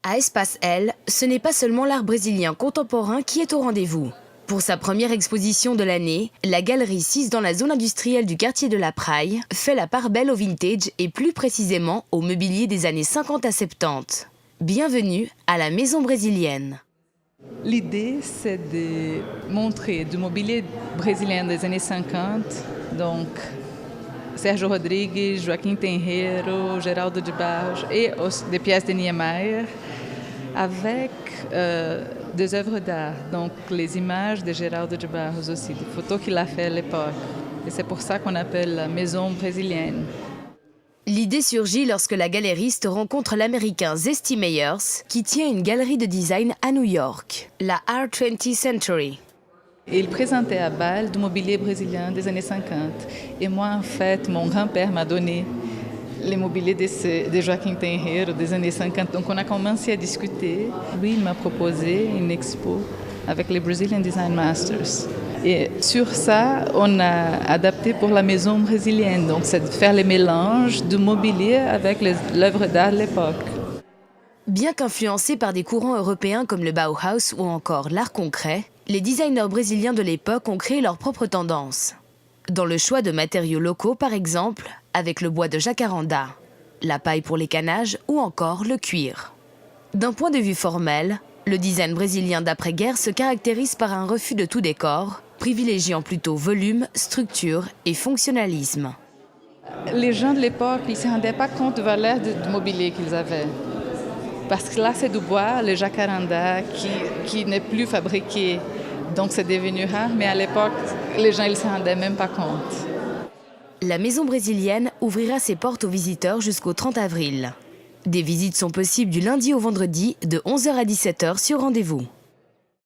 À Espace L, ce n'est pas seulement l'art brésilien contemporain qui est au rendez-vous. Pour sa première exposition de l'année, la Galerie 6 dans la zone industrielle du quartier de la Praille fait la part belle au vintage et plus précisément au mobilier des années 50 à 70. Bienvenue à la Maison Brésilienne. L'idée, c'est de montrer du mobilier brésilien des années 50, donc Sérgio Rodrigues, Joaquim Tenreiro, Geraldo de Barros et des pièces de Niemeyer, avec des œuvres d'art, donc les images de Geraldo de Barros aussi, des photos qu'il a fait à l'époque. Et c'est pour ça qu'on appelle la Maison Brésilienne. L'idée surgit lorsque la galériste rencontre l'américain Zesty Meyers, qui tient une galerie de design à New York, la Art 20th Century. Il présentait à Bâle du mobilier brésilien des années 50. Et moi, en fait, mon grand-père m'a donné les mobiliers de Joaquim Tenreiro des années 50. Donc on a commencé à discuter. Lui, il m'a proposé une expo avec les Brazilian Design Masters. Et sur ça, on a adapté pour la maison brésilienne. Donc c'est de faire les mélanges du mobilier avec l'œuvre d'art de l'époque. Bien qu'influencés par des courants européens comme le Bauhaus ou encore l'art concret, les designers brésiliens de l'époque ont créé leur propre tendance. Dans le choix de matériaux locaux, par exemple, avec le bois de jacaranda, la paille pour les canages ou encore le cuir. D'un point de vue formel, le design brésilien d'après-guerre se caractérise par un refus de tout décor, privilégiant plutôt volume, structure et fonctionnalisme. Les gens de l'époque, ils ne se rendaient pas compte de la valeur du mobilier qu'ils avaient. Parce que là, c'est du bois, le jacaranda, qui n'est plus fabriqué. Donc, c'est devenu rare, mais à l'époque, les gens ne se rendaient même pas compte. La Maison Brésilienne ouvrira ses portes aux visiteurs jusqu'au 30 avril. Des visites sont possibles du lundi au vendredi de 11h à 17h sur rendez-vous.